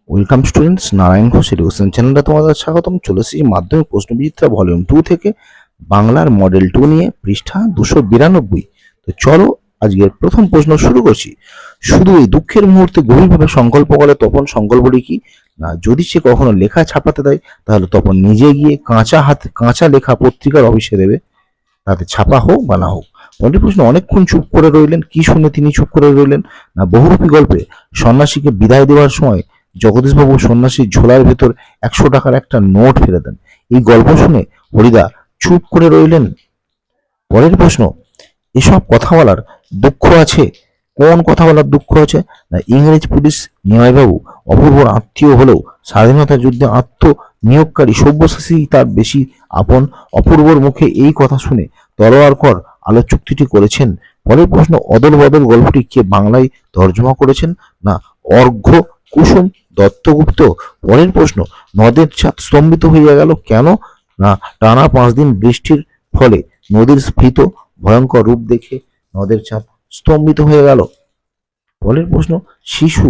Welcome students, Narayan Ghosh education চ্যানেলে তোমাদের স্বাগতম। চলে এসেছি মাধ্যমিক প্রশ্নবিচিত্রা ভলিউম 2 থেকে বাংলার মডেল 2 নিয়ে, পৃষ্ঠা 292। তো চলো আজকের প্রথম প্রশ্ন শুরু করছি। শুধু এই দুঃখের মুহূর্তে গভীরভাবে সংকল্প করে তপন সংকল্পটি কি? না, যদি সে কখনো লেখা ছাপাতে দেয় তাহলে তপন নিজে গিয়ে কাঁচা লেখা পত্রিকার অফিসে দেবে, তাতে ছাপা হোক বা না হোক। পরের প্রশ্ন, অনেকক্ষণ চুপ করে রইলেন, কি শুনে তিনি চুপ করে রইলেন? না, বহুরূপী গল্পে সন্ন্যাসীকে বিদায় দেওয়ার সময় জগদীশবাবু সন্ন্যাসীর ঝোলার ভেতর 100 টাকার একটা নোট ফেলে দেন। এই গল্প শুনে হরিদা চুপ করে রইলেন। পরের প্রশ্ন, এসব কথা বলার দুঃখ আছে? কোন কথা বলার দুঃখ আছে? না, ইংরেজ পুলিশ নিমাইবাবু অপূর্বর আত্মীয় হলেও স্বাধীনতা যুদ্ধে আত্মনিয়োগকারী সব্যসাচী তার বেশি আপন। অপূর্বর মুখে এই কথা শুনে তলোয়ার কর আলোচুক্তিটি করেছেন। পরের প্রশ্ন, অদল বদল গল্পটি কে বাংলায় তর্জমা করেছেন? না, অর্ঘ্য কুসুম দত্তগুপ্ত। পরের প্রশ্ন, নদের ছাদ স্তম্ভিত হইয়া গেল কেন? না, টানা 5 দিন বৃষ্টির ফলে নদীর স্ফীত ভয়ঙ্কর রূপ দেখে নদের ছাদ স্তম্ভিত হয়ে গেল। পরের প্রশ্ন, শিশু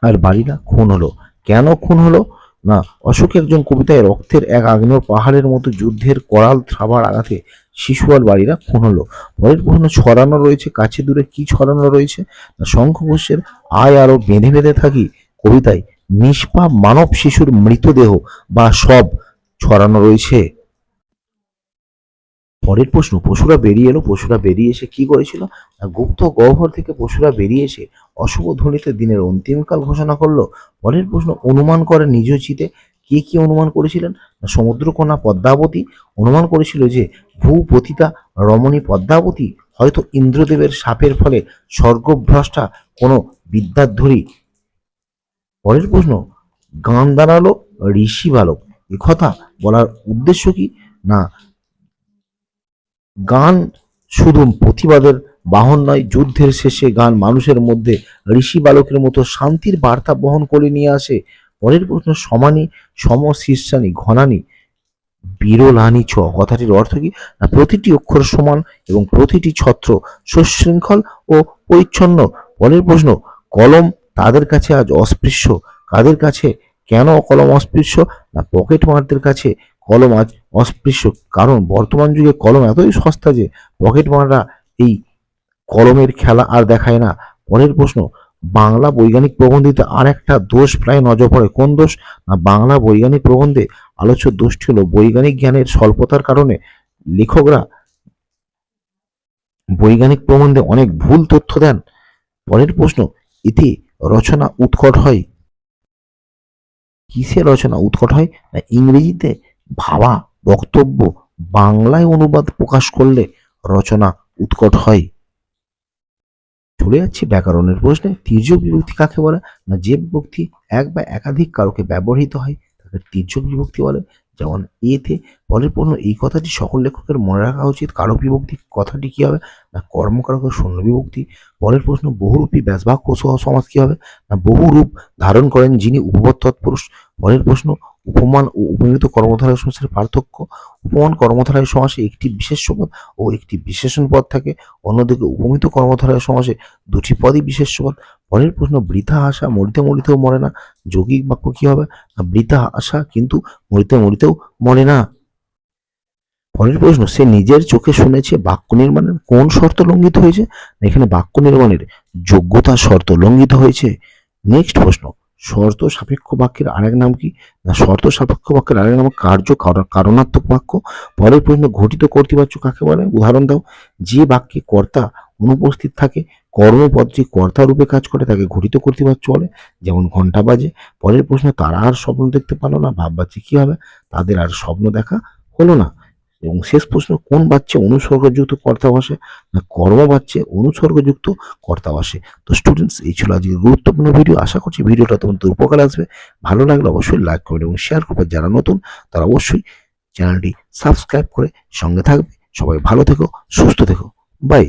আর বাড়িরা খুন হলো কেন? খুন হলো না, অশোক একজন কবিতায় রক্তের এক আগ্নেয় পাহাড়ের মতো যুদ্ধের করাল থাবার আঘাতে শিশু আর বাড়িরা খুন হলো। পরের প্রশ্ন, ছড়ানো রয়েছে কাছে দূরে কি ছড়ানো রয়েছে? না, শঙ্খ ঘোষের আয় আরো বেঁধে বেঁধে থাকি কবিতায় নিষ্পাপ মানব শিশুর মৃতদেহ বা সব ছড়ানো রয়েছে। পরের প্রশ্ন, পশুরা বেরিয়ে এলো, পশুরা বেরিয়ে এসে কি করেছিল? গুপ্ত গহ্বর থেকে পশুরা বেরিয়ে এসে অশুভ ধ্বনিতে দিনের অন্তিমকাল ঘোষণা করলো। পরের প্রশ্ন, অনুমান করে নিজ চিতে কি কি অনুমান করেছিলেন? সমুদ্রকন্যা পদ্মাবতী অনুমান করেছিল যে ভূপতিতা রমণী পদ্মাবতী হয়তো ইন্দ্রদেবের শাপের ফলে স্বর্গভ্রষ্টা কোনো বিদ্যাধরী। পরের প্রশ্ন, গান দাঁড়ালো ঋষি বালক, এ কথা বলার উদ্দেশ্য কি? না, গান শুধু প্রতিবাদের বাহন নয়, যুদ্ধের শেষে গান মানুষের মধ্যে ঋষি বালকের মতো শান্তির বার্তা বহন করে নিয়ে আসে। পরের প্রশ্ন, সমানি সম শীর্ষানি ঘনানি বিরলানি ছ কথাটির অর্থ কি? না, প্রতিটি অক্ষর সমান এবং প্রতিটি ছত্র সুশৃঙ্খল ও পরিচ্ছন্ন। পরের প্রশ্ন, কলম তাদের কাছে আজ অস্পৃশ্য, কাদের কাছে? কেন কলম অস্পৃশ্য? না, পকেট মারদের কাছে কলম আজ অস্পৃশ্য, কারণ বর্তমান যুগে কলম এতই সস্তা যে পকেট মাররা এই কলমের খেলা আর দেখায় না। পরের প্রশ্ন, বাংলা বৈজ্ঞানিক প্রবন্ধিতে আর একটা দোষ প্রায় নজর পড়ে, কোন দোষ? না, বাংলা বৈজ্ঞানিক প্রবন্ধে আলোচ্য দোষটি হলো বৈজ্ঞানিক জ্ঞানের স্বল্পতার কারণে লেখকরা বৈজ্ঞানিক প্রবন্ধে অনেক ভুল তথ্য দেন। পরের প্রশ্ন, এতে রচনা উৎকট হয়, কিসে রচনা উৎকট হয়? না, ইংরেজিতে ভাবা বক্তব্য বাংলায় অনুবাদ প্রকাশ করলে রচনা উৎকট হয়। চলে যাচ্ছি ব্যাকরণের প্রশ্নে। তির্যক বিভক্তি কাকে বলে? না, যে বিভক্তি এক বা একাধিক কারকে ব্যবহৃত হয় তাকে তির্যক বিভক্তি বলে, যেমন এতে। পরের প্রশ্ন, এই কথাটি সকল লেখকের মনে রাখা উচিত, কারক বিভক্তি কথাটি কি হবে? না, কর্মকারক শূন্য বিভক্তি। পরের প্রশ্ন, বহুরূপী ব্যাসবাক্য সমাস কি হবে? না, বহু রূপ ধারণ করেন যিনি উপপদ তৎপুরুষ। পরের প্রশ্ন, উপমান ও উপমিত কর্মধারয় সমাসের পার্থক্য। উপমান কর্মধারয় সমাসে একটি বিশেষ্য পদ ও একটি বিশেষণ পদ থাকে, অন্যদিকে উপমিত কর্মধারয় সমাসে দুটি পদই বিশেষ্য পদ। পরের প্রশ্ন, বৃথা আশা মরিতে মরিতেও মরে না, যৌগিক বাক্য কি হবে? না, বৃথা আশা কিন্তু মরিতে মরিতেও মরে না। পরের প্রশ্ন, সে নিজের চোখে শুনেছে বাক্য নির্মাণের কোন শর্ত লঙ্ঘিত হয়েছে? এখানে বাক্য নির্মাণের যোগ্যতা শর্ত লঙ্ঘিত হয়েছে। নেক্সট প্রশ্ন, শর্ত সাপেক্ষ বাক্যের আরেক নাম কি? না, শর্ত সাপেক্ষ বাক্যের আরেক নাম কার্য কারণাত্মক বাক্য। পরের প্রশ্ন, ঘটিত কর্তৃবাচ্য কাকে বলে? উদাহরণ দাও। যে বাক্যে কর্তা অনুপস্থিত থাকে, কর্মপদটি কর্তা রূপে কাজ করে, তাকে ঘটিত কর্তৃবাচ্য বলে, যেমন ঘন্টা বাজে। পরের প্রশ্ন, তারা আর স্বপ্ন দেখতে পারলো না, ভাববাচ্যে কি হবে? তাদের আর স্বপ্ন দেখা হলো না। এবং শেষ প্রশ্ন, কোন বাচ্চে অনুসর্গযুক্ত কর্তা বসে? না, কর্ম বাচ্চে অনুসর্গযুক্ত কর্তা বসে। তো স্টুডেন্টস, এই ছিল আজকের গুরুত্বপূর্ণ ভিডিও। আশা করছি ভিডিওটা তোমাদের উপকার আসবে। ভালো লাগলে অবশ্যই লাইক করবে এবং শেয়ার করবে। যারা নতুন তারা অবশ্যই চ্যানেলটি সাবস্ক্রাইব করে সঙ্গে থাকবে। সবাই ভালো থেকো, সুস্থ থেকো, বাই।